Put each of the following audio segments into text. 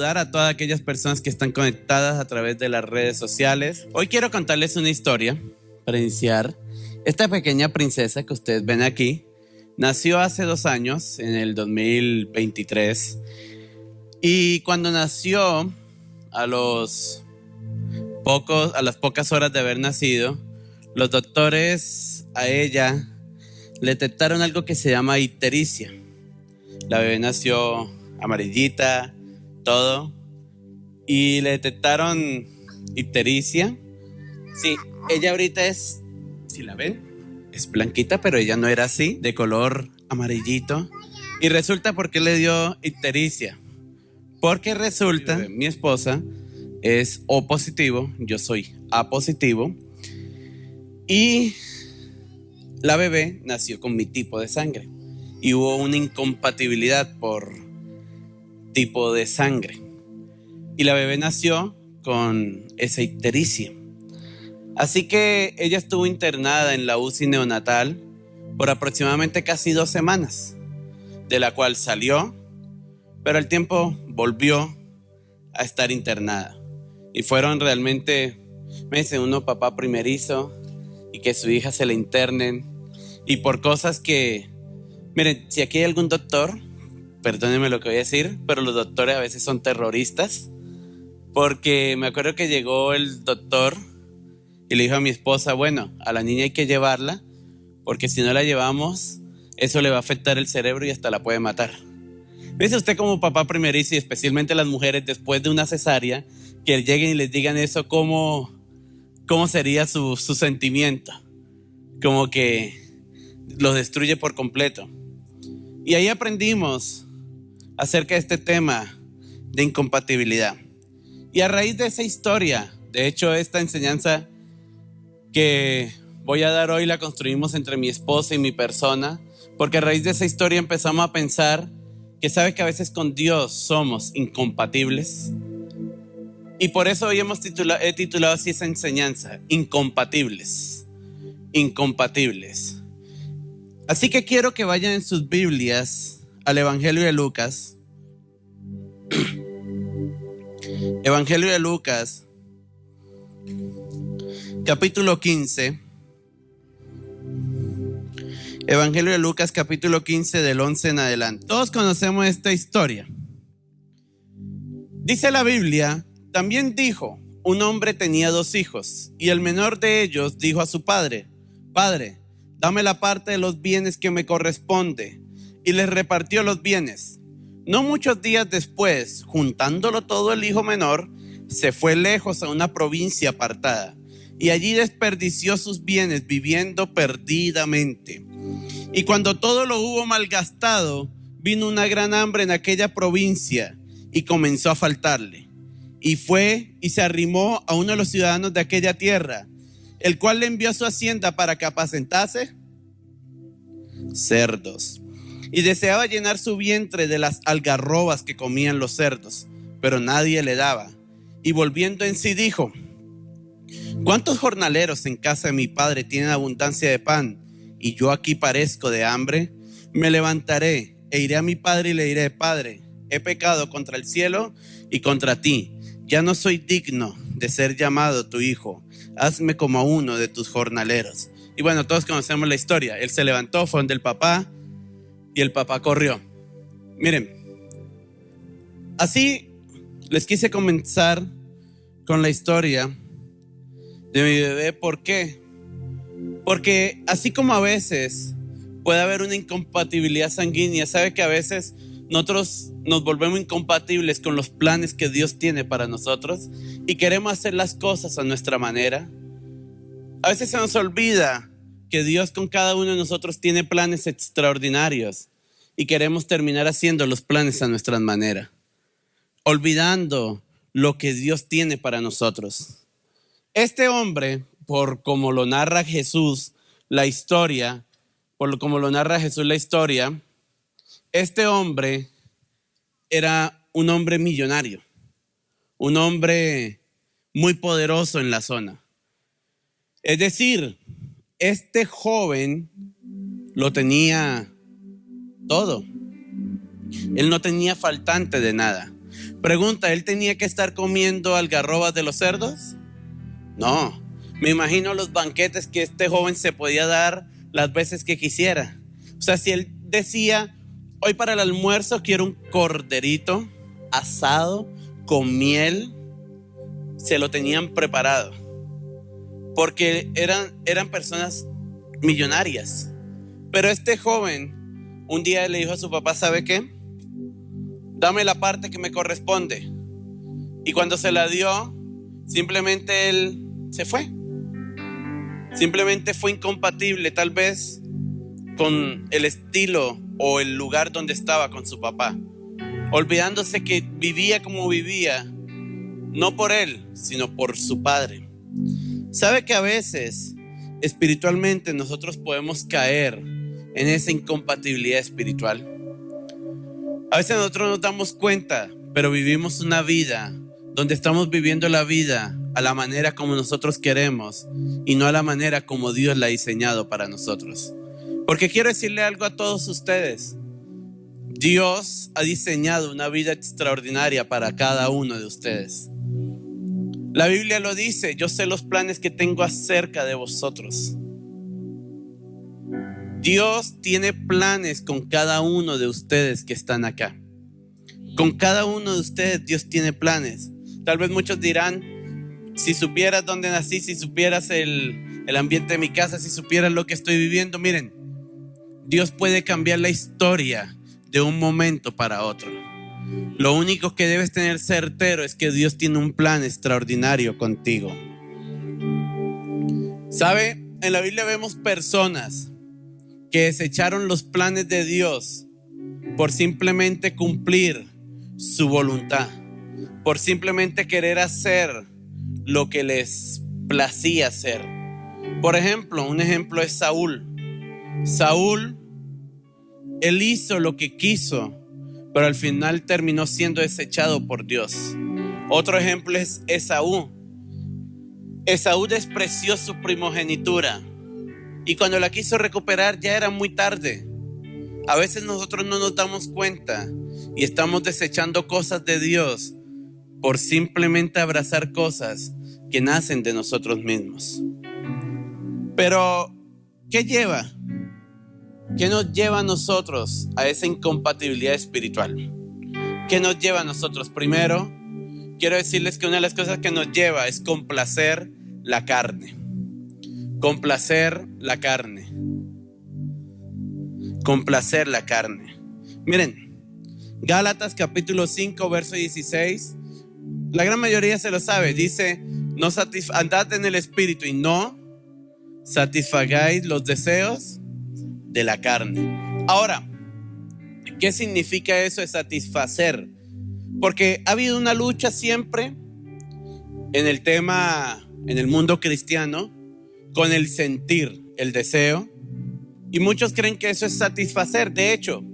saludar a todas aquellas personas que están conectadas a través de las redes sociales. Hoy quiero contarles una historia para iniciar. Esta pequeña princesa que ustedes ven aquí nació hace 2 años, en el 2023. Y cuando nació, a las pocas horas de haber nacido, los doctores a ella le detectaron algo que se llama ictericia. La bebé nació amarillita, todo, y le detectaron ictericia. Sí, ella ahorita es, si la ven, es blanquita, pero ella no era así, de color amarillito. Y resulta, ¿por qué le dio ictericia? Porque resulta, mi esposa es O positivo, yo soy A positivo, y la bebé nació con mi tipo de sangre. Y hubo una incompatibilidad por tipo de sangre. Y la bebé nació con esa ictericia. Así que ella estuvo internada en la UCI neonatal por aproximadamente casi 2 semanas, de la cual salió, pero al tiempo volvió a estar internada. Y fueron realmente meses, uno papá primerizo, y que su hija se le internen, y por cosas que, miren, si aquí hay algún doctor, perdónenme lo que voy a decir, pero los doctores a veces son terroristas, porque me acuerdo que llegó el doctor y le dijo a mi esposa, bueno, a la niña hay que llevarla, porque si no la llevamos, eso le va a afectar el cerebro y hasta la puede matar. ¿Dice usted como papá primerizo, y especialmente las mujeres después de una cesárea, que lleguen y les digan eso, cómo sería su sentimiento? Como que lo destruye por completo. Y ahí aprendimos acerca de este tema de incompatibilidad. Y a raíz de esa historia, de hecho esta enseñanza que voy a dar hoy la construimos entre mi esposa y mi persona, porque a raíz de esa historia empezamos a pensar que sabe que a veces con Dios somos incompatibles. Y por eso hoy he titulado así esa enseñanza, incompatibles. Incompatibles. Así que quiero que vayan en sus Biblias al Evangelio de Lucas. Evangelio de Lucas, capítulo 15. Evangelio de Lucas, capítulo 15, del 11 en adelante. Todos conocemos esta historia. Dice la Biblia, también dijo, un hombre tenía 2 hijos, y el menor de ellos dijo a su padre, Padre, dame la parte de los bienes que me corresponde, y les repartió los bienes. No muchos días después, juntándolo todo, el hijo menor se fue lejos a una provincia apartada, y allí desperdició sus bienes viviendo perdidamente. Y cuando todo lo hubo malgastado, vino una gran hambre en aquella provincia y comenzó a faltarle. Y fue y se arrimó a uno de los ciudadanos de aquella tierra, el cual le envió a su hacienda para que apacentase cerdos. Y deseaba llenar su vientre de las algarrobas que comían los cerdos, pero nadie le daba. Y volviendo en sí dijo, ¿cuántos jornaleros en casa de mi padre tienen abundancia de pan, y yo aquí parezco de hambre? Me levantaré e iré a mi padre y le diré, Padre, he pecado contra el cielo y contra ti. Ya no soy digno de ser llamado tu hijo. Hazme como a uno de tus jornaleros. Y bueno, todos conocemos la historia. Él se levantó, fue donde el papá, y el papá corrió. Miren, así les quise comenzar con la historia de mi bebé. ¿Por qué? Porque así como a veces puede haber una incompatibilidad sanguínea, sabe que a veces nosotros nos volvemos incompatibles con los planes que Dios tiene para nosotros y queremos hacer las cosas a nuestra manera. A veces se nos olvida que Dios con cada uno de nosotros tiene planes extraordinarios y queremos terminar haciendo los planes a nuestra manera, olvidando lo que Dios tiene para nosotros. Este hombre, por como lo narra Jesús la historia, este hombre era un hombre millonario, un hombre muy poderoso en la zona. Es decir, este joven lo tenía todo. Él no tenía faltante de nada. Pregunta, ¿él tenía que estar comiendo algarrobas de los cerdos? No. Me imagino los banquetes que este joven se podía dar las veces que quisiera. O sea, si él decía, hoy para el almuerzo quiero un corderito asado con miel, se lo tenían preparado. Porque eran personas millonarias. Pero este joven un día le dijo a su papá, ¿sabe qué? Dame la parte que me corresponde. Y cuando se la dio, simplemente él se fue. Simplemente fue incompatible tal vez con el estilo o el lugar donde estaba con su papá, olvidándose que vivía como vivía, no por él, sino por su padre. ¿Sabe que a veces espiritualmente nosotros podemos caer en esa incompatibilidad espiritual? A veces nosotros nos damos cuenta, pero vivimos una vida donde estamos viviendo la vida a la manera como nosotros queremos y no a la manera como Dios la ha diseñado para nosotros. Porque quiero decirle algo a todos ustedes. Dios ha diseñado una vida extraordinaria para cada uno de ustedes. La Biblia lo dice, yo sé los planes que tengo acerca de vosotros. Dios tiene planes con cada uno de ustedes que están acá. Con cada uno de ustedes Dios tiene planes. Tal vez muchos dirán, si supieras dónde nací, si supieras el ambiente de mi casa, si supieras lo que estoy viviendo. Miren, Dios puede cambiar la historia de un momento para otro. Lo único que debes tener certero es que Dios tiene un plan extraordinario contigo. ¿Sabe? En la Biblia vemos personas que desecharon los planes de Dios por simplemente cumplir su voluntad, por simplemente querer hacer lo que les placía hacer. Por ejemplo, un ejemplo es Saúl. Saúl, él hizo lo que quiso, pero al final terminó siendo desechado por Dios. Otro ejemplo es Esaú. Esaú despreció su primogenitura y cuando la quiso recuperar ya era muy tarde. A veces nosotros no nos damos cuenta y estamos desechando cosas de Dios por simplemente abrazar cosas que nacen de nosotros mismos. Pero, ¿qué lleva? ¿Qué nos lleva a nosotros a esa incompatibilidad espiritual? ¿Qué nos lleva a nosotros? Primero, quiero decirles que una de las cosas que nos lleva es complacer la carne. Complacer la carne. Complacer la carne. Miren, Gálatas capítulo 5, verso 16. La gran mayoría se lo sabe. Dice, andad en el espíritu y no satisfagáis los deseos de la carne. Ahora, ¿qué significa eso de satisfacer? Porque ha habido una lucha siempre en el mundo cristiano, con el sentir, el deseo. Y muchos creen que eso es satisfacer. De hecho,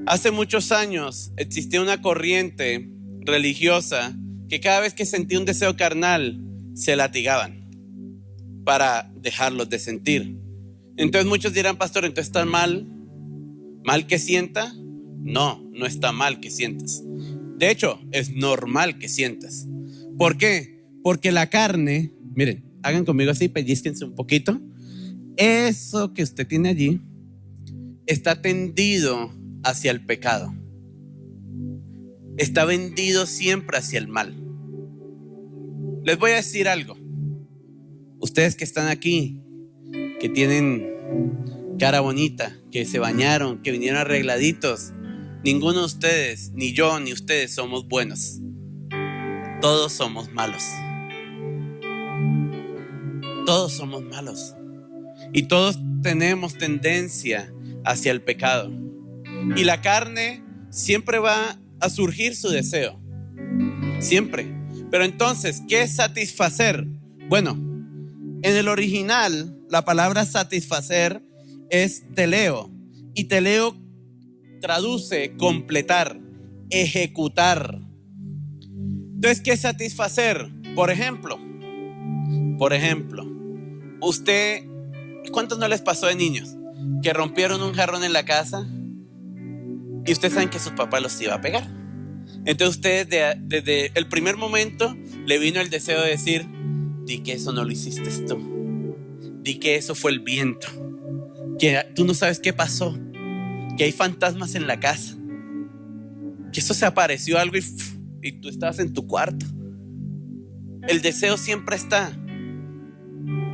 hace muchos años existía una corriente religiosa que cada vez que sentía un deseo carnal, se latigaban para dejarlos de sentir. Entonces muchos dirán, pastor, ¿entonces está mal que sienta? No, no está mal que sientas. De hecho, es normal que sientas. ¿Por qué? Porque la carne, miren, hagan conmigo así, pellizquense un poquito. Eso que usted tiene allí está tendido hacia el pecado. Está vendido siempre hacia el mal. Les voy a decir algo. Ustedes que están aquí, que tienen cara bonita, que se bañaron, que vinieron arregladitos, ninguno de ustedes, ni yo, ni ustedes somos buenos. Todos somos malos. Todos somos malos. Y todos tenemos tendencia hacia el pecado. Y la carne siempre va a surgir su deseo. Siempre. Pero entonces, ¿qué es satisfacer? Bueno, en el original, la palabra satisfacer es teleo. Y teleo traduce completar, ejecutar. Entonces, ¿qué es satisfacer? Por ejemplo, usted, ¿cuántos no les pasó de niños que rompieron un jarrón en la casa y ustedes saben que su papá los iba a pegar? Entonces ustedes desde el primer momento le vino el deseo de decir: di que eso no lo hiciste tú, di que eso fue el viento, que tú no sabes qué pasó, que hay fantasmas en la casa, que eso se apareció algo y tú estabas en tu cuarto. El deseo siempre está.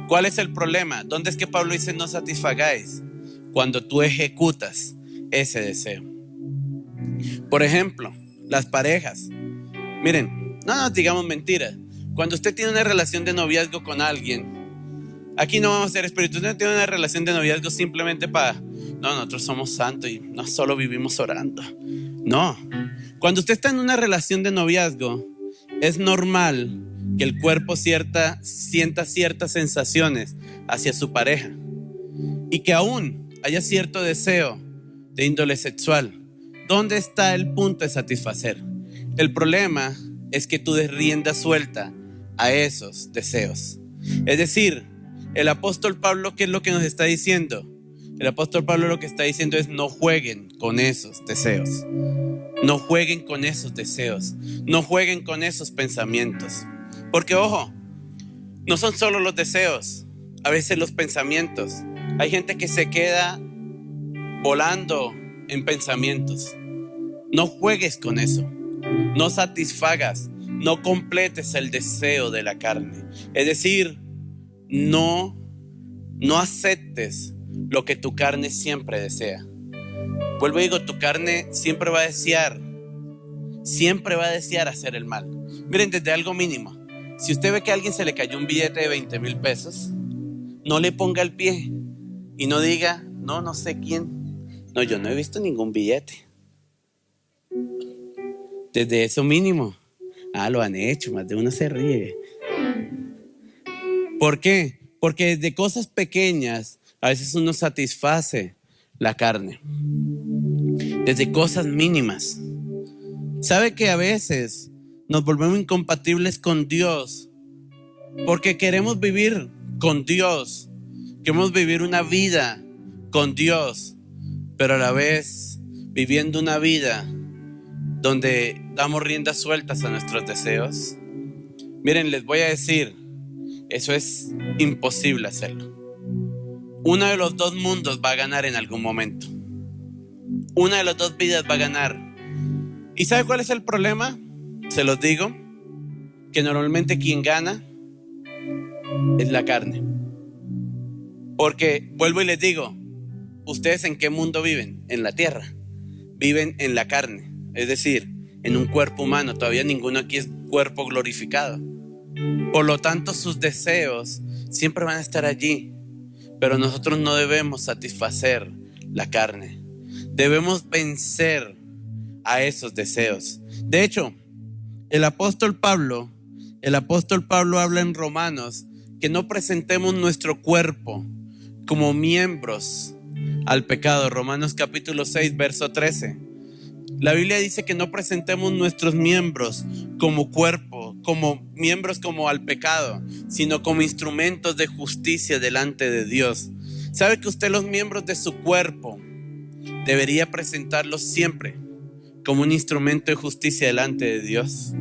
¿Cuál es el problema? ¿Dónde es que Pablo dice no satisfagáis? Cuando tú ejecutas ese deseo. Por ejemplo, las parejas. Miren, no nos digamos mentiras. Cuando usted tiene una relación de noviazgo con alguien, aquí no vamos a ser espirituales, no tiene una relación de noviazgo simplemente para, no, nosotros somos santos y no solo vivimos orando. No, cuando usted está en una relación de noviazgo, es normal que el cuerpo sienta ciertas sensaciones hacia su pareja y que aún haya cierto deseo de índole sexual. ¿Dónde está el punto de satisfacer? El problema es que tú des rienda suelta a esos deseos. Es decir, el apóstol Pablo, ¿qué es lo que nos está diciendo? El apóstol Pablo lo que está diciendo es: no jueguen con esos deseos. No jueguen con esos deseos. No jueguen con esos pensamientos. Porque ojo, no son solo los deseos, a veces los pensamientos. Hay gente que se queda volando en pensamientos. No juegues con eso. No satisfagas, no completes el deseo de la carne. Es decir, no aceptes lo que tu carne siempre desea. Vuelvo y digo, tu carne siempre va a desear hacer el mal. Miren, desde algo mínimo. Si usted ve que a alguien se le cayó un billete de 20,000 pesos, no le ponga el pie y no diga: no sé quién. No, yo no he visto ningún billete. Desde eso mínimo. Lo han hecho, más de uno se ríe. ¿Por qué? Porque desde cosas pequeñas a veces uno satisface la carne. Desde cosas mínimas. ¿Sabe que a veces nos volvemos incompatibles con Dios porque queremos vivir con Dios? Queremos vivir una vida con Dios, pero a la vez viviendo una vida donde damos riendas sueltas a nuestros deseos. Miren, les voy a decir, eso es imposible hacerlo. Uno de los dos mundos va a ganar en algún momento. Una de las dos vidas va a ganar. ¿Y sabe cuál es el problema? Se los digo, que normalmente quien gana es la carne. Porque, vuelvo y les digo, ¿ustedes en qué mundo viven? En la tierra. Viven en la carne, es decir, en un cuerpo humano. Todavía ninguno aquí es cuerpo glorificado. Por lo tanto, sus deseos siempre van a estar allí. Pero nosotros no debemos satisfacer la carne. Debemos vencer a esos deseos. De hecho, el apóstol Pablo habla en Romanos que no presentemos nuestro cuerpo como miembros al pecado. Romanos capítulo 6, verso 13. La Biblia dice que no presentemos nuestros miembros como cuerpo, como miembros como al pecado, sino como instrumentos de justicia delante de Dios. ¿Sabe que usted los miembros de su cuerpo debería presentarlos siempre como un instrumento de justicia delante de Dios?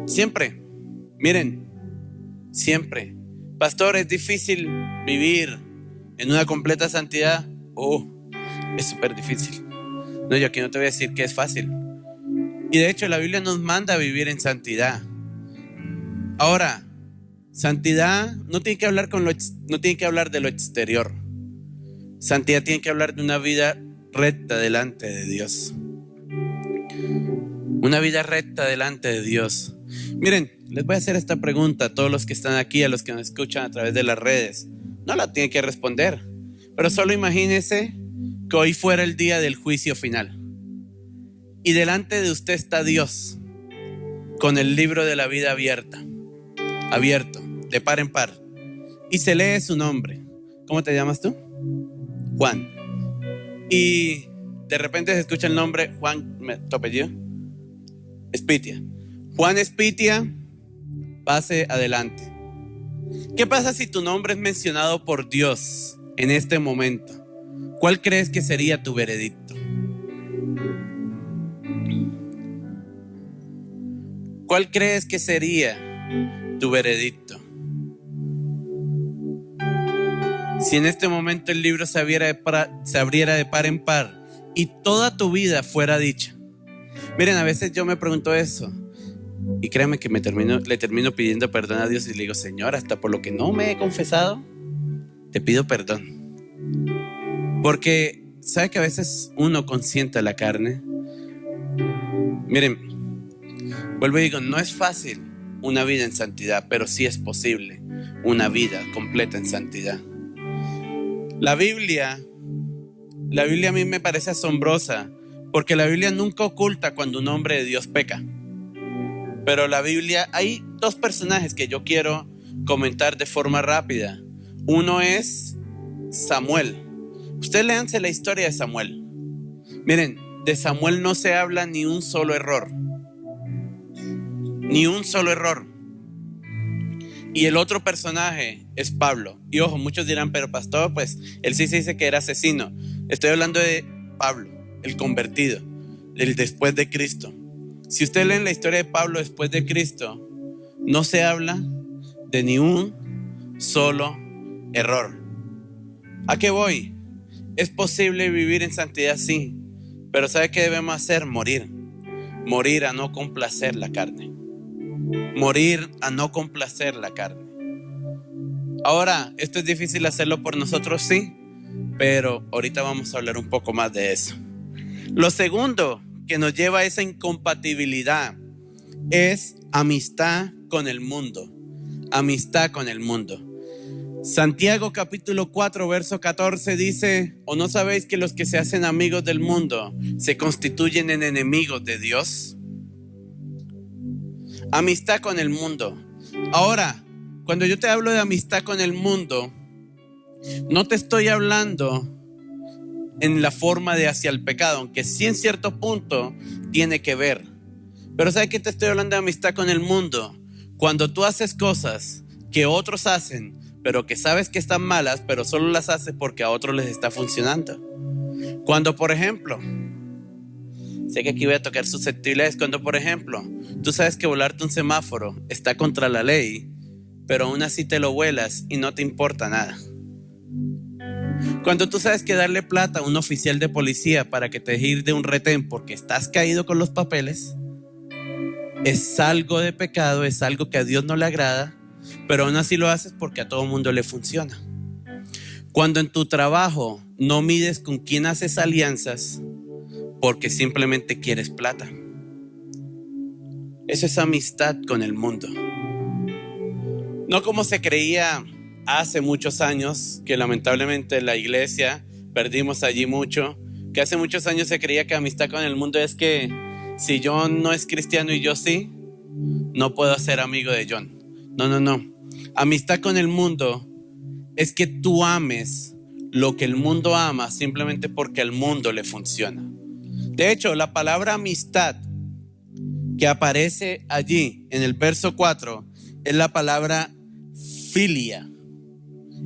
Siempre. Miren, siempre. Pastor, ¿es difícil vivir en una completa santidad? Es súper difícil. No, yo aquí no te voy a decir que es fácil. Y de hecho la Biblia nos manda a vivir en santidad. Ahora, santidad no tiene que hablar no tiene que hablar de lo exterior. Santidad tiene que hablar de una vida recta delante de Dios. Una vida recta delante de Dios. Miren, les voy a hacer esta pregunta a todos los que están aquí, a los que nos escuchan a través de las redes. No la tienen que responder, pero solo imagínense que hoy fuera el día del juicio final y delante de usted está Dios con el libro de la vida abierto, de par en par, y se lee su nombre. ¿Cómo te llamas tú? Juan. Y de repente se escucha el nombre Juan, ¿tu apellido? Espitia. Juan Espitia, pase adelante. ¿Qué pasa si tu nombre es mencionado por Dios en este momento? ¿Cuál crees que sería tu veredicto? ¿Cuál crees que sería tu veredicto? Si en este momento el libro se abriera de par en par y toda tu vida fuera dicha. Miren, a veces yo me pregunto eso y créanme que le termino pidiendo perdón a Dios y le digo: Señor, hasta por lo que no me he confesado, te pido perdón. Porque ¿sabe que a veces uno consiente la carne? Miren, vuelvo y digo, no es fácil una vida en santidad, pero sí es posible una vida completa en santidad. La Biblia a mí me parece asombrosa, porque la Biblia nunca oculta cuando un hombre de Dios peca. Pero la Biblia, hay dos personajes que yo quiero comentar de forma rápida. Uno es Samuel. Ustedes léanse la historia de Samuel. Miren, de Samuel no se habla ni un solo error. Ni un solo error. Y el otro personaje es Pablo. Y ojo, muchos dirán: pero pastor, pues él sí se dice que era asesino. Estoy hablando de Pablo, el convertido, el después de Cristo. Si ustedes leen la historia de Pablo después de Cristo, no se habla de ni un solo error. ¿A qué voy? Es posible vivir en santidad, sí, pero ¿sabe qué debemos hacer? Morir a no complacer la carne. Morir a no complacer la carne. Ahora, esto es difícil hacerlo por nosotros, sí, pero ahorita vamos a hablar un poco más de eso. Lo segundo que nos lleva a esa incompatibilidad es amistad con el mundo. Amistad con el mundo. Santiago capítulo 4 verso 14 dice: ¿o no sabéis que los que se hacen amigos del mundo se constituyen en enemigos de Dios? Amistad con el mundo. Ahora, cuando yo te hablo de amistad con el mundo, no te estoy hablando en la forma de hacia el pecado, aunque sí en cierto punto tiene que ver. Pero ¿sabes qué te estoy hablando de amistad con el mundo? Cuando tú haces cosas que otros hacen, pero que sabes que están malas, pero solo las haces porque a otros les está funcionando. Cuando, por ejemplo, sé que aquí voy a tocar susceptibilidades. Cuando, por ejemplo, tú sabes que volarte un semáforo está contra la ley, pero aún así te lo vuelas y no te importa nada. Cuando tú sabes que darle plata a un oficial de policía para que te deje ir de un retén porque estás caído con los papeles es algo de pecado, es algo que a Dios no le agrada, pero aún así lo haces porque a todo mundo le funciona. Cuando en tu trabajo no mides con quién haces alianzas porque simplemente quieres plata. Eso es amistad con el mundo. No como se creía hace muchos años, que lamentablemente la iglesia perdimos allí mucho, que hace muchos años se creía que amistad con el mundo es que si John no es cristiano y yo sí, no puedo ser amigo de John. No. Amistad con el mundo es que tú ames lo que el mundo ama simplemente porque al mundo le funciona. De hecho, la palabra amistad que aparece allí en el verso 4 es la palabra filia.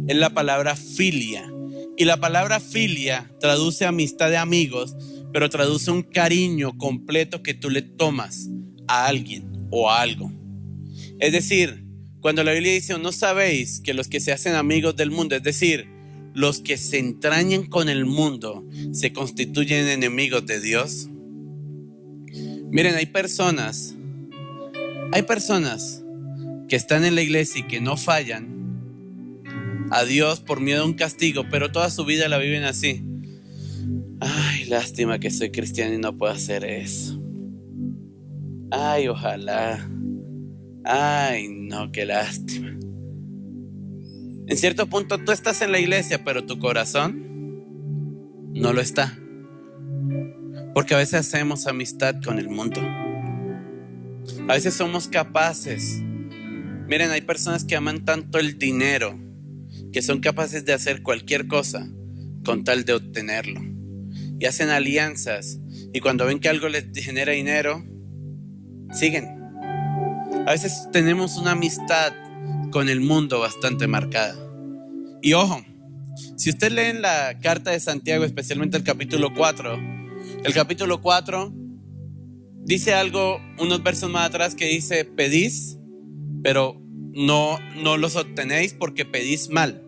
Es la palabra filia. Y la palabra filia traduce amistad de amigos, pero traduce un cariño completo que tú le tomas a alguien o a algo. Es decir, cuando la Biblia dice: ¿no sabéis que los que se hacen amigos del mundo, es decir, los que se entrañan con el mundo, se constituyen enemigos de Dios? Miren, hay personas que están en la iglesia y que no fallan a Dios por miedo a un castigo, pero toda su vida la viven así. Ay, lástima que soy cristiano y no puedo hacer eso. Ay, ojalá. Ay, no, qué lástima. En cierto punto tú estás en la iglesia, pero tu corazón no lo está. Porque a veces hacemos amistad con el mundo. A veces somos capaces. Miren, hay personas que aman tanto el dinero que son capaces de hacer cualquier cosa con tal de obtenerlo. Y hacen alianzas. Y cuando ven que algo les genera dinero, siguen. A veces tenemos una amistad con el mundo bastante marcada. Y ojo, si usted lee en la carta de Santiago, especialmente el capítulo 4 Dice algo unos versos más atrás que dice: pedís, pero no los obtenéis porque pedís mal.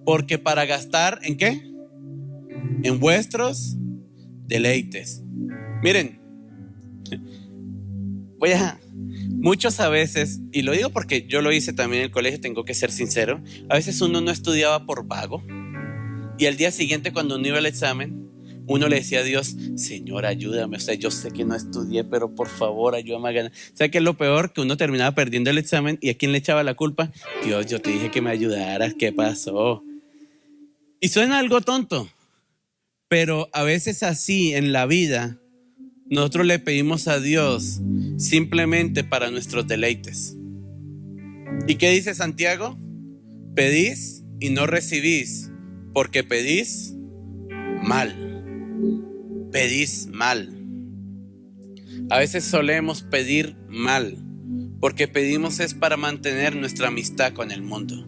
Porque para gastar, ¿en qué? En vuestros deleites. Miren, muchos a veces, y lo digo porque yo lo hice también en el colegio, tengo que ser sincero, a veces uno no estudiaba por vago, y al día siguiente cuando uno iba al examen, uno le decía a Dios: Señor, ayúdame, yo sé que no estudié, pero por favor ayúdame a ganar. ¿Sabe qué es lo peor? Que uno terminaba perdiendo el examen, ¿y a quién le echaba la culpa? Dios, yo te dije que me ayudaras, ¿qué pasó? Y suena algo tonto, pero a veces así en la vida nosotros le pedimos a Dios simplemente para nuestros deleites. ¿Y qué dice Santiago? Pedís y no recibís, porque pedís mal. Pedís mal. A veces solemos pedir mal, porque pedimos es para mantener nuestra amistad con el mundo.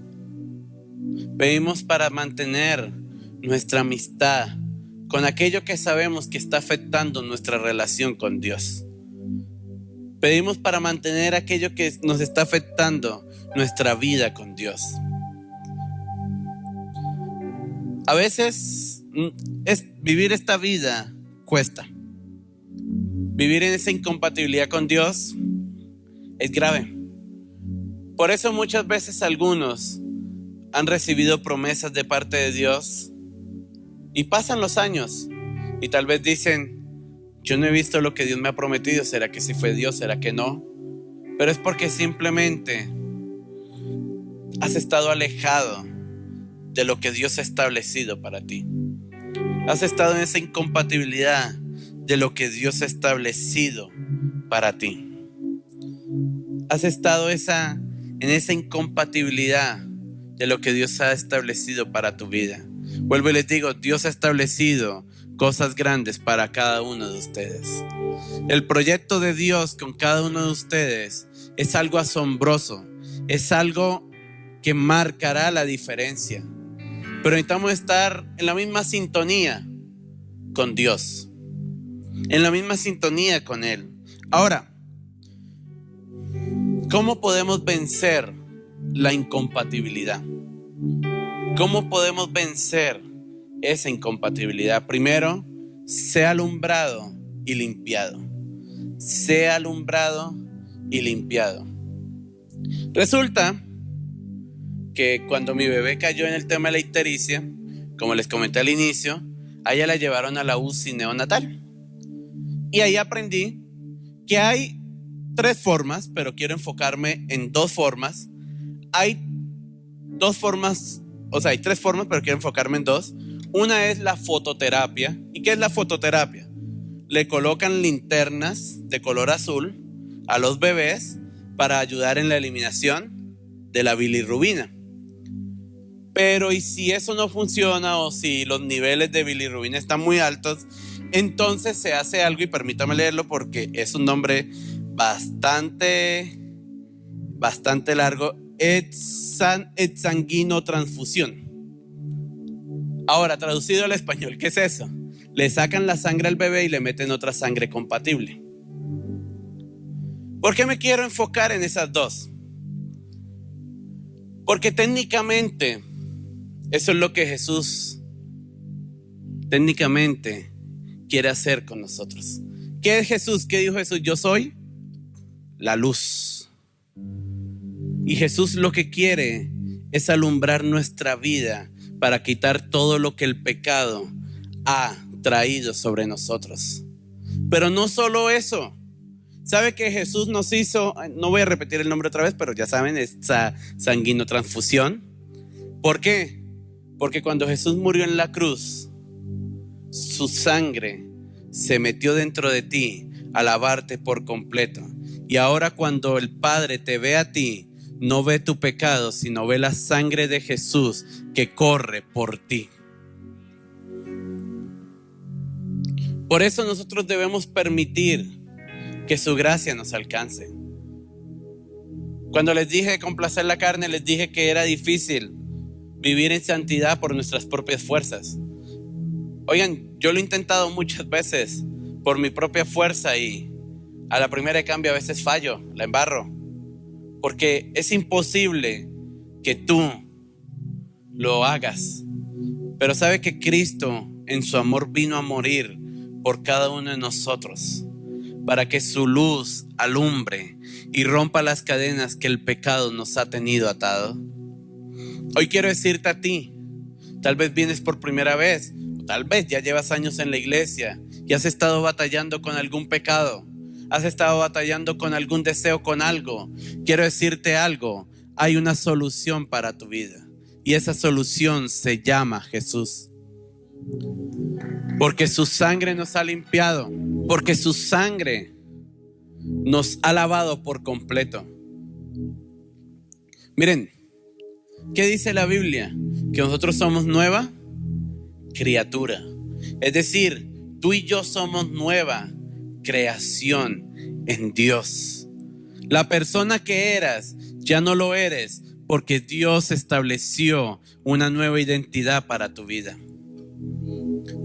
Pedimos para mantener nuestra amistad con aquello que sabemos que está afectando nuestra relación con Dios. Pedimos para mantener aquello que nos está afectando nuestra vida con Dios. A veces vivir esta vida cuesta. Vivir en esa incompatibilidad con Dios es grave. Por eso muchas veces algunos han recibido promesas de parte de Dios y pasan los años y tal vez dicen: yo no he visto lo que Dios me ha prometido, ¿será que sí fue Dios? ¿Será que no? Pero es porque simplemente has estado alejado de lo que Dios ha establecido para ti. Has estado en esa incompatibilidad de lo que Dios ha establecido para ti. Has estado en esa incompatibilidad de lo que Dios ha establecido para tu vida. Vuelvo y les digo, Dios ha establecido cosas grandes para cada uno de ustedes. El proyecto de Dios con cada uno de ustedes es algo asombroso, es algo que marcará la diferencia. Pero necesitamos estar en la misma sintonía con Dios, en la misma sintonía con Él. Ahora, ¿cómo podemos vencer la incompatibilidad? ¿Cómo podemos vencer esa incompatibilidad? Primero, sea alumbrado y limpiado. Sea alumbrado y limpiado. Resulta que cuando mi bebé cayó en el tema de la ictericia, como les comenté al inicio, a ella la llevaron a la UCI neonatal. Y ahí aprendí que hay 3 formas, pero quiero enfocarme en 2 formas. Hay 2 formas, hay 3 formas, pero quiero enfocarme en 2. Una es la fototerapia. ¿Y qué es la fototerapia? Le colocan linternas de color azul a los bebés para ayudar en la eliminación de la bilirrubina. Pero ¿y si eso no funciona o si los niveles de bilirrubina están muy altos? Entonces se hace algo, y permítame leerlo porque es un nombre bastante largo: exsanguinotransfusión. Ahora, traducido al español, ¿qué es eso? Le sacan la sangre al bebé y le meten otra sangre compatible. ¿Por qué me quiero enfocar en esas 2? Porque técnicamente eso es lo que Jesús técnicamente quiere hacer con nosotros. ¿Qué es Jesús? ¿Qué dijo Jesús? Yo soy la luz. Y Jesús lo que quiere es alumbrar nuestra vida para quitar todo lo que el pecado ha traído sobre nosotros. Pero no solo eso. ¿Sabe que Jesús nos hizo? No voy a repetir el nombre otra vez, pero ya saben, esa sanguinotransfusión. ¿Por qué? Porque cuando Jesús murió en la cruz, su sangre se metió dentro de ti a lavarte por completo. Y ahora cuando el Padre te ve a ti, no ve tu pecado, sino ve la sangre de Jesús que corre por ti. Por eso nosotros debemos permitir que su gracia nos alcance. Cuando les dije complacer la carne, les dije que era difícil vivir en santidad por nuestras propias fuerzas. Oigan, yo lo he intentado muchas veces por mi propia fuerza y A la primera de cambio a veces fallo, la embarro, porque es imposible que tú lo hagas. Pero sabe que Cristo en su amor vino a morir por cada uno de nosotros, para que su luz alumbre y rompa las cadenas que el pecado nos ha tenido atado. Hoy quiero decirte a ti, tal vez vienes por primera vez, o tal vez ya llevas años en la iglesia y has estado batallando con algún pecado, has estado batallando con algún deseo, con algo. Quiero decirte algo, hay una solución para tu vida y esa solución se llama Jesús. Porque su sangre nos ha limpiado, porque su sangre nos ha lavado por completo. Miren, ¿qué dice la Biblia? Que nosotros somos nueva criatura. Es decir, tú y yo somos nueva creación en Dios. La persona que eras ya no lo eres, porque Dios estableció una nueva identidad para tu vida.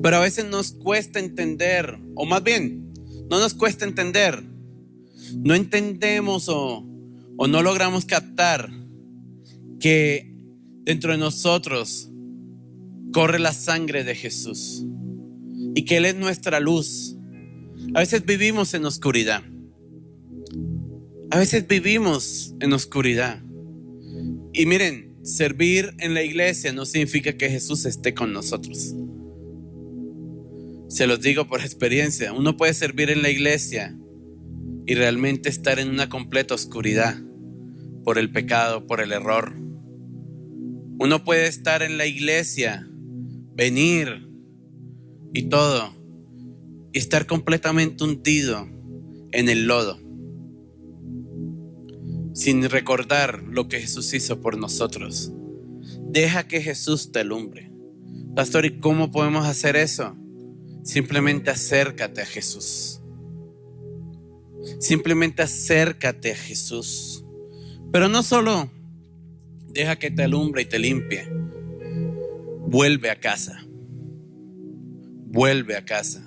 Pero a veces nos cuesta entender, o más bien, no nos cuesta entender. No entendemos o no logramos captar que dentro de nosotros corre la sangre de Jesús y que Él es nuestra luz. A veces vivimos en oscuridad. A veces vivimos en oscuridad. Y miren, servir en la iglesia no significa que Jesús esté con nosotros. Se los digo por experiencia. Uno puede servir en la iglesia y realmente estar en una completa oscuridad por el pecado, por el error. Uno puede estar en la iglesia, venir y todo, y estar completamente hundido en el lodo, sin recordar lo que Jesús hizo por nosotros. Deja que Jesús te alumbre. Pastor, ¿y cómo podemos hacer eso? Simplemente acércate a Jesús. Simplemente acércate a Jesús. Pero no solo deja que te alumbre y te limpie. Vuelve a casa. Vuelve a casa.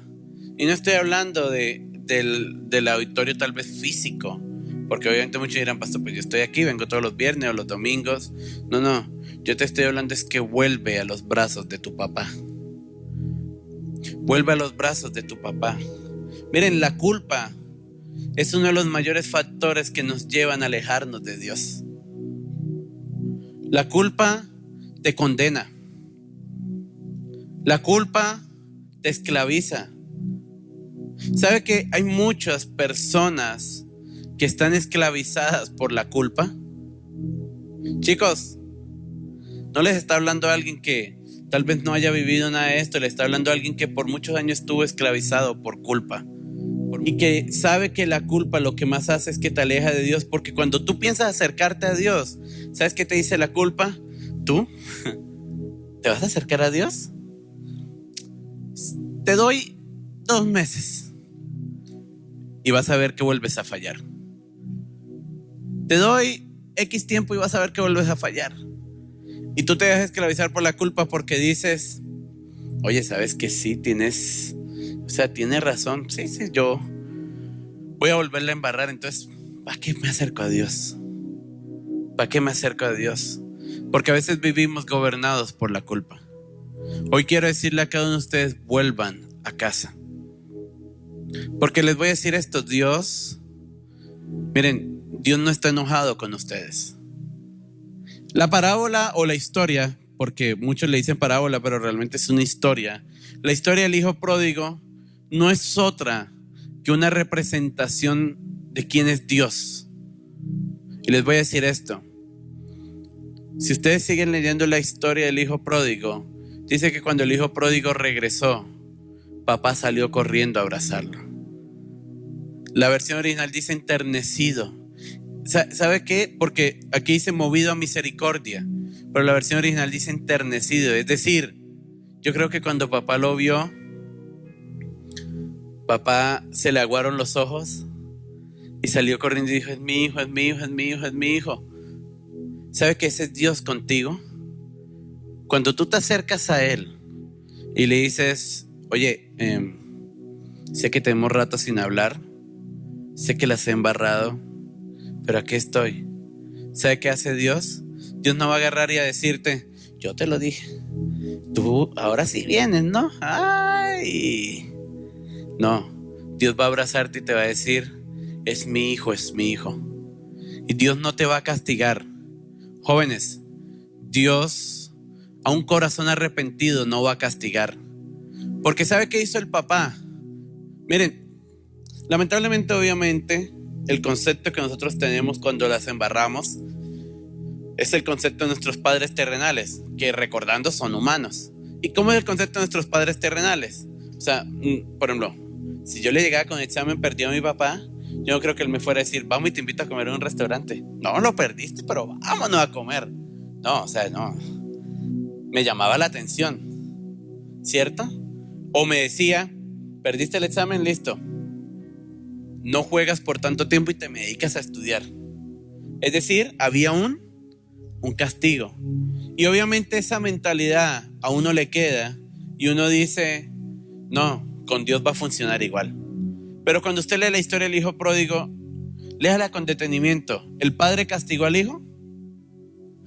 Y no estoy hablando del auditorio tal vez físico, porque obviamente muchos dirán, pastor, pues yo estoy aquí, vengo todos los viernes o los domingos. No, yo te estoy hablando es que vuelve a los brazos de tu papá. Vuelve a los brazos de tu papá. Miren, la culpa es uno de los mayores factores que nos llevan a alejarnos de Dios. La culpa te condena. La culpa te esclaviza. ¿Sabe que hay muchas personas que están esclavizadas por la culpa? Chicos, no les está hablando a alguien que tal vez no haya vivido nada de esto. Le está hablando a alguien que por muchos años estuvo esclavizado por culpa y que sabe que la culpa lo que más hace es que te aleja de Dios. Porque cuando tú piensas acercarte a Dios, ¿sabes qué te dice la culpa? ¿Tú te vas a acercar a Dios? Te doy 2 meses y vas a ver que vuelves a fallar. Te doy X tiempo y vas a ver que vuelves a fallar. Y tú te dejas esclavizar por la culpa porque dices, oye, ¿sabes que sí? Tienes razón. Sí, yo voy a volverla a embarrar. Entonces, ¿para qué me acerco a Dios? ¿Para qué me acerco a Dios? Porque a veces vivimos gobernados por la culpa. Hoy quiero decirle a cada uno de ustedes, vuelvan a casa. Porque les voy a decir esto, Dios no está enojado con ustedes. La parábola o la historia, porque muchos le dicen parábola, pero realmente es una historia. La historia del hijo pródigo no es otra que una representación de quién es Dios. Y les voy a decir esto. Si ustedes siguen leyendo la historia del hijo pródigo, dice que cuando el hijo pródigo regresó, papá salió corriendo a abrazarlo. La versión original dice enternecido. ¿Sabe qué? Porque aquí dice movido a misericordia, pero la versión original dice enternecido. Es decir, yo creo que cuando papá lo vio, papá se le aguaron los ojos y salió corriendo y dijo, es mi hijo, es mi hijo, es mi hijo, es mi hijo. ¿Sabe que ese es Dios contigo? Cuando tú te acercas a Él y le dices, oye, sé que tenemos rato sin hablar, sé que las he embarrado, pero aquí estoy. ¿Sabe qué hace Dios? Dios no va a agarrar y a decirte, yo te lo dije, tú ahora sí vienes, ¿no? ¡Ay! No, Dios va a abrazarte y te va a decir, es mi hijo, es mi hijo. Y Dios no te va a castigar. Jóvenes, Dios a un corazón arrepentido no va a castigar. Porque ¿sabe qué hizo el papá? Miren, lamentablemente, obviamente, el concepto que nosotros tenemos cuando las embarramos es el concepto de nuestros padres terrenales, que recordando son humanos. ¿Y cómo es el concepto de nuestros padres terrenales? O sea, por ejemplo, si yo le llegaba con el examen perdido a mi papá, yo no creo que él me fuera a decir, vamos y te invito a comer en un restaurante. No, lo perdiste, pero vámonos a comer. No, o sea, no. Me llamaba la atención, ¿cierto? O me decía, perdiste el examen, listo. No juegas por tanto tiempo y te me dedicas a estudiar. Es decir, había un castigo. Y obviamente esa mentalidad a uno le queda y uno dice, no, con Dios va a funcionar igual. Pero cuando usted lee la historia del hijo pródigo, léala con detenimiento. ¿El padre castigó al hijo?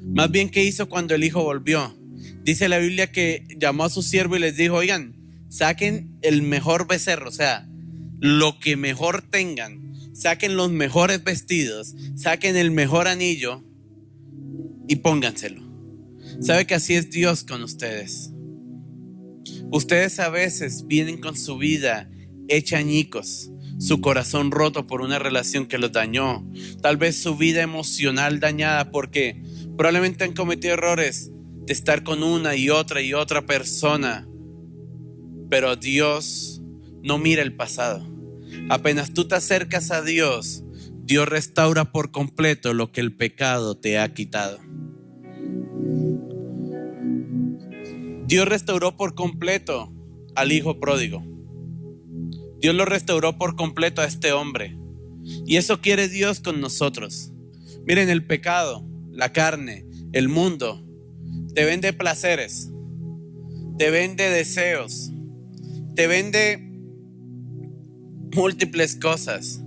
Más bien, ¿qué hizo cuando el hijo volvió? Dice la Biblia que llamó a su siervo y les dijo, oigan, saquen el mejor becerro, o sea, lo que mejor tengan, saquen los mejores vestidos, saquen el mejor anillo y pónganselo. ¿Sabe que así es Dios con ustedes? Ustedes a veces vienen con su vida hecha añicos, su corazón roto por una relación que los dañó, tal vez su vida emocional dañada porque probablemente han cometido errores de estar con una y otra persona. Pero Dios no mira el pasado. Apenas tú te acercas a Dios, Dios restaura por completo lo que el pecado te ha quitado. Dios restauró por completo al hijo pródigo. Dios lo restauró por completo a este hombre. Y eso quiere Dios con nosotros. Miren, el pecado, la carne, el mundo, te vende placeres, te vende deseos, te vende múltiples cosas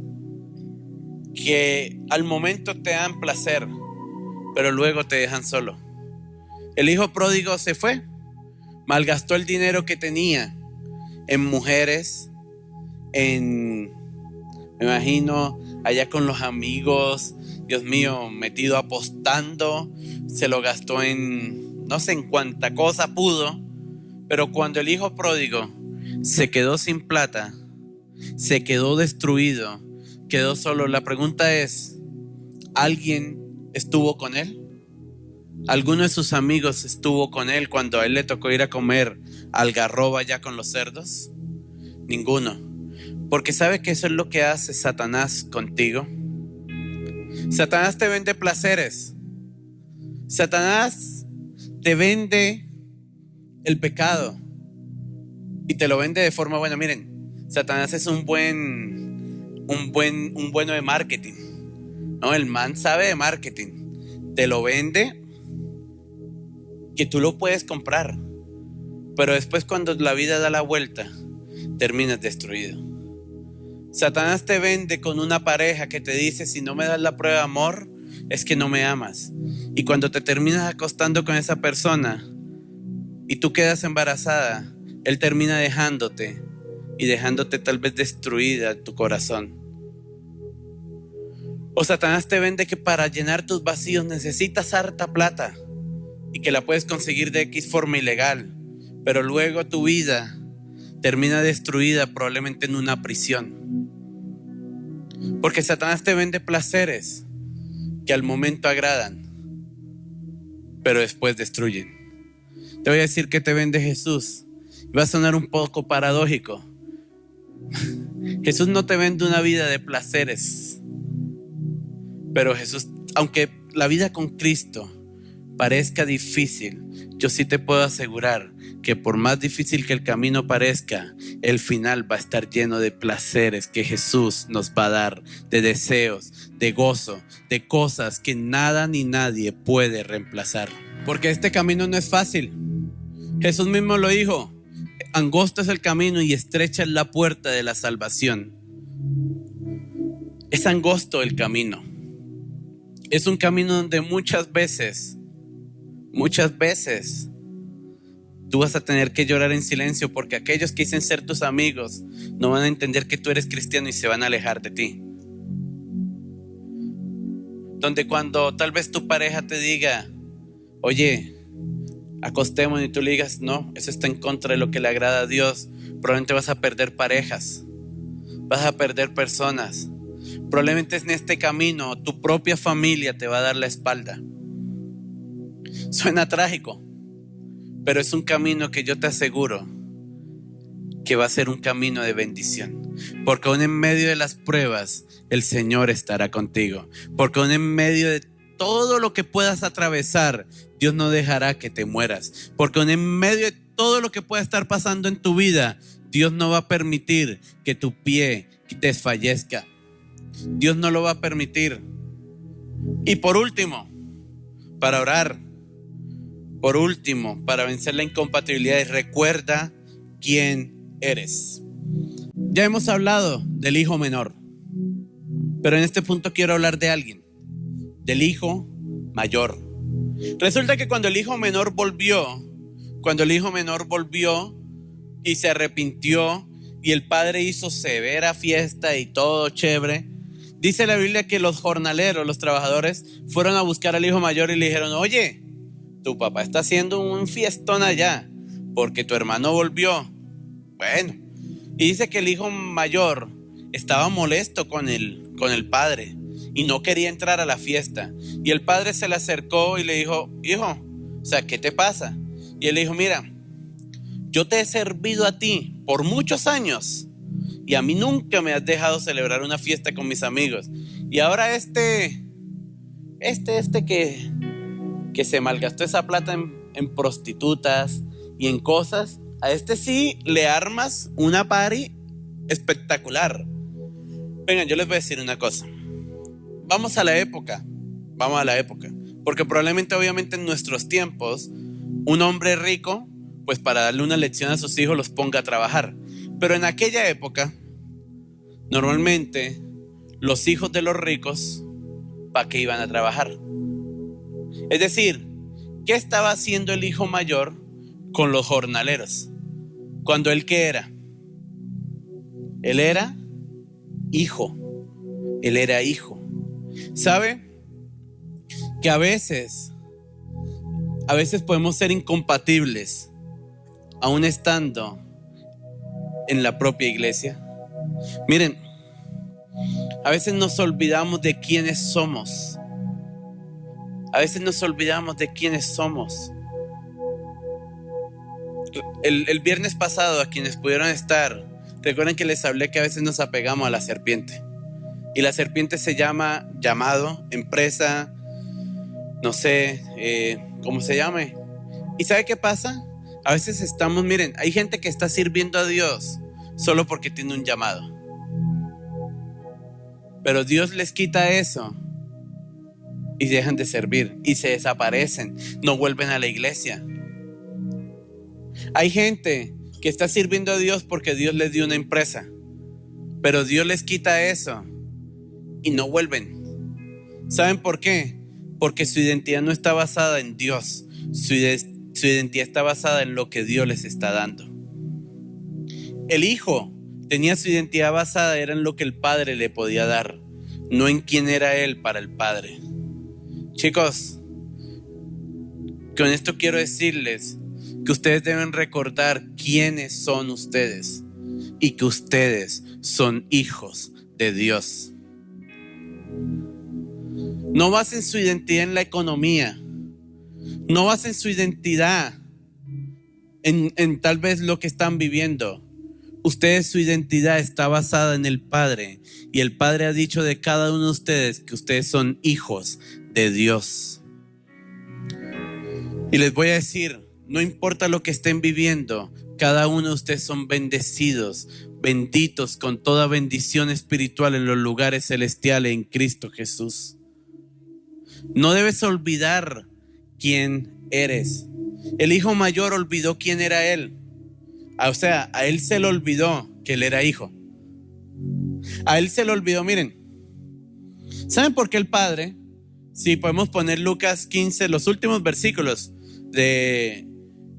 que al momento te dan placer, pero luego te dejan solo. El hijo pródigo se fue, malgastó el dinero que tenía en mujeres, me imagino allá con los amigos, Dios mío, metido apostando, se lo gastó en no sé en cuánta cosa pudo, pero cuando el hijo pródigo se quedó sin plata, se quedó destruido, quedó solo, la pregunta es, ¿alguien estuvo con él? ¿Alguno de sus amigos estuvo con él cuando a él le tocó ir a comer algarroba ya con los cerdos? Ninguno. Porque ¿sabe que eso es lo que hace Satanás contigo? Satanás te vende placeres. Satanás te vende el pecado y te lo vende de forma buena. Miren, Satanás es un bueno de marketing. No, el man sabe de marketing. Te lo vende que tú lo puedes comprar, pero después cuando la vida da la vuelta, terminas destruido. Satanás te vende con una pareja que te dice, si no me das la prueba de amor, es que no me amas. Y cuando te terminas acostando con esa persona y tú quedas embarazada, él termina dejándote y dejándote tal vez destruida tu corazón. O Satanás te vende que para llenar tus vacíos necesitas harta plata y que la puedes conseguir de X forma ilegal, pero luego tu vida termina destruida probablemente en una prisión. Porque Satanás te vende placeres que al momento agradan, pero después destruyen. Te voy a decir que te vende Jesús. Va a sonar un poco paradójico. Jesús no te vende una vida de placeres, pero Jesús, aunque la vida con Cristo parezca difícil, yo sí te puedo asegurar que por más difícil que el camino parezca, el final va a estar lleno de placeres que Jesús nos va a dar, de deseos, de gozo, de cosas que nada ni nadie puede reemplazar. Porque este camino no es fácil. Jesús mismo lo dijo, angosto es el camino y estrecha es la puerta de la salvación. Es angosto el camino. Es un camino donde muchas veces, tú vas a tener que llorar en silencio, porque aquellos que dicen ser tus amigos no van a entender que tú eres cristiano y se van a alejar de ti. Donde cuando tal vez tu pareja te diga, oye, acostémonos, y tú le digas, no, eso está en contra de lo que le agrada a Dios, probablemente vas a perder parejas, vas a perder personas. Probablemente en este camino tu propia familia te va a dar la espalda. Suena trágico, pero es un camino que yo te aseguro que va a ser un camino de bendición, porque aún en medio de las pruebas el Señor estará contigo, porque aún en medio de todo lo que puedas atravesar, Dios no dejará que te mueras, porque aún en medio de todo lo que pueda estar pasando en tu vida, Dios no va a permitir que tu pie desfallezca. Dios no lo va a permitir. Y por último, para orar, por último, para vencer la incompatibilidad, recuerda quién eres. Ya hemos hablado del hijo menor, pero en este punto quiero hablar de alguien, del hijo mayor. Resulta que cuando el hijo menor volvió y se arrepintió y el padre hizo severa fiesta y todo chévere, dice la Biblia que los jornaleros, los trabajadores, fueron a buscar al hijo mayor y le dijeron, oye, tu papá está haciendo un fiestón allá porque tu hermano volvió. Bueno, y dice que el hijo mayor estaba molesto con el padre y no quería entrar a la fiesta. Y el padre se le acercó y le dijo, hijo, o sea, ¿qué te pasa? Y él le dijo, mira, yo te he servido a ti por muchos años y a mí nunca me has dejado celebrar una fiesta con mis amigos. Y ahora este que se malgastó esa plata en prostitutas y en cosas, a este sí le armas una party espectacular. Vengan, yo les voy a decir una cosa. Vamos a la época, porque probablemente, obviamente, en nuestros tiempos, un hombre rico, pues para darle una lección a sus hijos los ponga a trabajar. Pero en aquella época, normalmente, los hijos de los ricos, ¿para qué iban a trabajar? Es decir, ¿qué estaba haciendo el hijo mayor con los jornaleros? Cuando él, ¿qué era? Él era hijo. ¿Sabe? Que a veces podemos ser incompatibles, aún estando en la propia iglesia. Miren, a veces nos olvidamos de quiénes somos. El viernes pasado, a quienes pudieron estar, recuerden que les hablé que a veces nos apegamos a la serpiente. Y la serpiente se llama llamado, empresa, no sé, cómo se llame. ¿Y sabe qué pasa? A veces miren, hay gente que está sirviendo a Dios solo porque tiene un llamado. Pero Dios les quita eso y dejan de servir y se desaparecen, no vuelven a la iglesia. Hay gente que está sirviendo a Dios porque Dios les dio una empresa, pero Dios les quita eso y no vuelven. ¿Saben por qué? Porque su identidad no está basada en Dios. Su identidad está basada en lo que Dios les está dando. El hijo tenía su identidad basada en lo que el padre le podía dar, no en quién era él para el padre. Chicos, con esto quiero decirles que ustedes deben recordar quiénes son ustedes y que ustedes son hijos de Dios. No basen su identidad en la economía. No basen su identidad en tal vez lo que están viviendo. Ustedes, su identidad está basada en el Padre. Y el Padre ha dicho de cada uno de ustedes que ustedes son hijos de Dios. Y les voy a decir, no importa lo que estén viviendo, cada uno de ustedes son bendecidos, benditos con toda bendición espiritual en los lugares celestiales en Cristo Jesús. No debes olvidar quién eres. El hijo mayor olvidó quién era él. O sea, a él se le olvidó que él era hijo. A él se le olvidó, miren, ¿Saben por qué el Padre? Si podemos poner Lucas 15, los últimos versículos de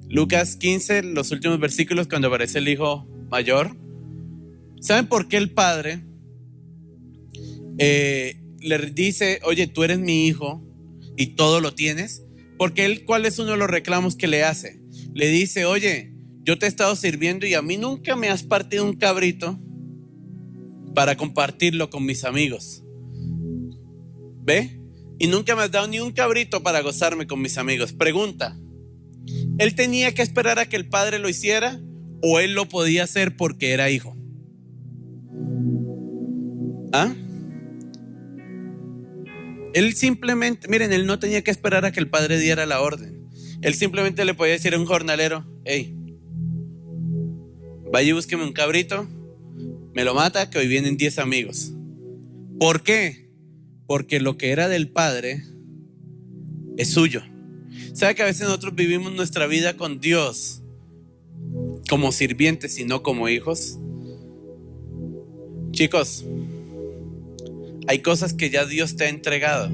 Lucas 15, los últimos versículos cuando aparece el hijo mayor. ¿Saben por qué el Padre le dice, oye, tú eres mi hijo y todo lo tienes? Porque él, ¿cuál es uno de los reclamos que le hace? Le dice, oye, yo te he estado sirviendo y a mí nunca me has partido un cabrito para compartirlo con mis amigos. ¿Ve? Y nunca me has dado ni un cabrito para gozarme con mis amigos. Pregunta, ¿él tenía que esperar a que el Padre lo hiciera o él lo podía hacer porque era hijo? ¿Ah? Él simplemente, miren, él no tenía que esperar a que el Padre diera la orden. Él simplemente le podía decir a un jornalero, hey, vaya y búsqueme un cabrito, me lo mata, que hoy vienen 10 amigos. ¿Por qué? Porque lo que era del Padre es suyo. ¿Sabe que a veces nosotros vivimos nuestra vida con Dios como sirvientes y no como hijos? Chicos, hay cosas que ya Dios te ha entregado,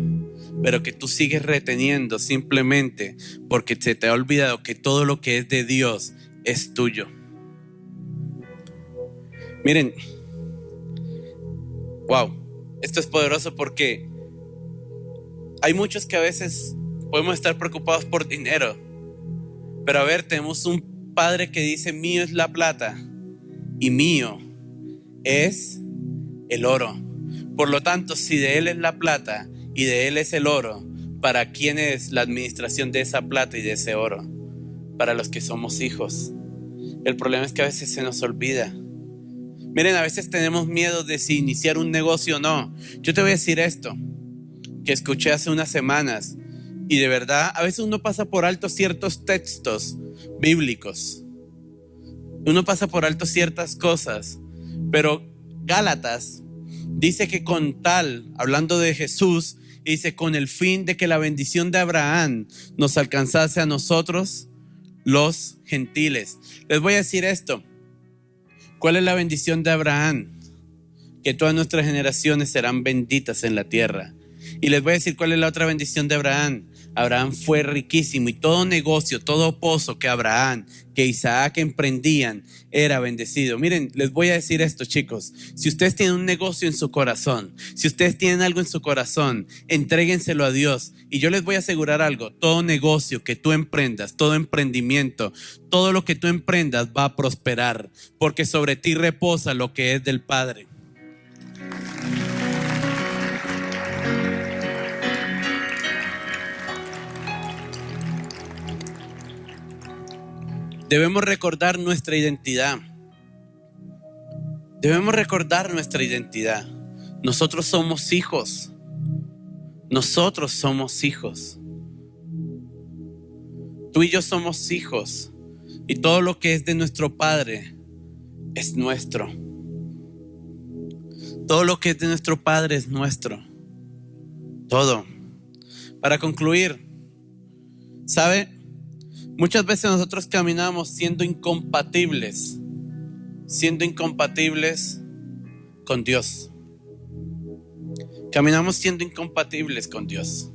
pero que tú sigues reteniendo simplemente porque se te ha olvidado que todo lo que es de Dios es tuyo. Miren, wow, esto es poderoso porque hay muchos que a veces podemos estar preocupados por dinero, pero a ver, tenemos un Padre que dice, mío es la plata y mío es el oro. Por lo tanto, si de Él es la plata y de Él es el oro, ¿para quién es la administración de esa plata y de ese oro? Para los que somos hijos. El problema es que a veces se nos olvida. Miren, a veces tenemos miedo de si iniciar un negocio o no. Yo te voy a decir esto, que escuché hace unas semanas, y de verdad, a veces uno pasa por alto ciertos textos bíblicos. Uno pasa por alto ciertas cosas, pero Gálatas dice que con tal, hablando de Jesús, dice con el fin de que la bendición de Abraham nos alcanzase a nosotros, los gentiles. Les voy a decir esto. ¿Cuál es la bendición de Abraham? Que todas nuestras generaciones serán benditas en la tierra. Y les voy a decir cuál es la otra bendición de Abraham. Abraham fue riquísimo y todo negocio, todo pozo que Abraham, que Isaac emprendían, era bendecido. Miren, les voy a decir esto, chicos. Si ustedes tienen un negocio en su corazón, si ustedes tienen algo en su corazón, entréguenselo a Dios. Y yo les voy a asegurar algo, todo negocio que tú emprendas, todo emprendimiento, todo lo que tú emprendas va a prosperar, porque sobre ti reposa lo que es del Padre. Debemos recordar nuestra identidad. Debemos recordar nuestra identidad. Nosotros somos hijos. Nosotros somos hijos. Tú y yo somos hijos. Y todo lo que es de nuestro Padre es nuestro. Todo lo que es de nuestro Padre es nuestro. Todo. Para concluir, ¿sabe? Muchas veces nosotros caminamos siendo incompatibles con Dios. Caminamos siendo incompatibles con Dios.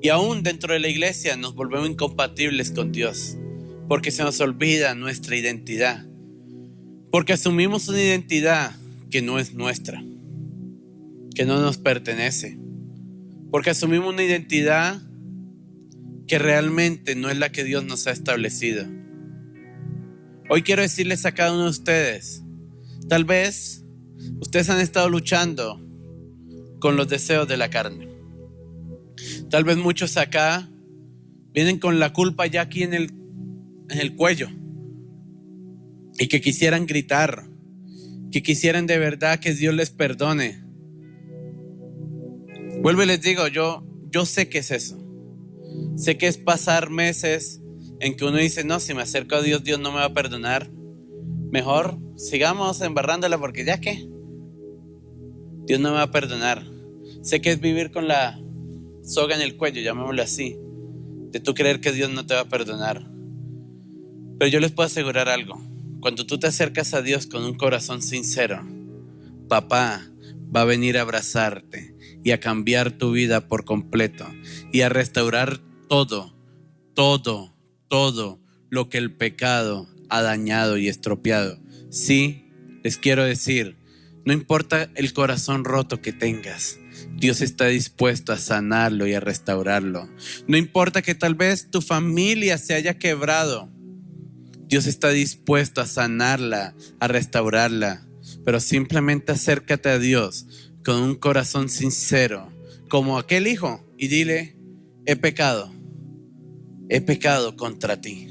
Y aún dentro de la iglesia nos volvemos incompatibles con Dios, porque se nos olvida nuestra identidad. Porque asumimos una identidad que no es nuestra, que no nos pertenece. Porque asumimos una identidad que realmente no es la que Dios nos ha establecido. Hoy quiero decirles a cada uno de ustedes, tal vez ustedes han estado luchando con los deseos de la carne. Tal vez muchos acá vienen con la culpa ya aquí en el cuello y que quisieran gritar, que quisieran de verdad que Dios les perdone. Vuelvo y les digo, yo sé que es eso. Sé que es pasar meses en que uno dice, no, si me acerco a Dios, Dios no me va a perdonar. Mejor sigamos embarrándola porque ya que Dios no me va a perdonar. Sé que es vivir con la soga en el cuello, llamémoslo así, de tú creer que Dios no te va a perdonar. Pero yo les puedo asegurar algo. Cuando tú te acercas a Dios con un corazón sincero, papá va a venir a abrazarte y a cambiar tu vida por completo y a restaurar todo lo que el pecado ha dañado y estropeado. Sí, les quiero decir, no importa el corazón roto que tengas, Dios está dispuesto a sanarlo y a restaurarlo. No importa que tal vez tu familia se haya quebrado, Dios está dispuesto a sanarla, a restaurarla. Pero simplemente acércate a Dios con un corazón sincero, como aquel hijo, y dile: he pecado contra ti.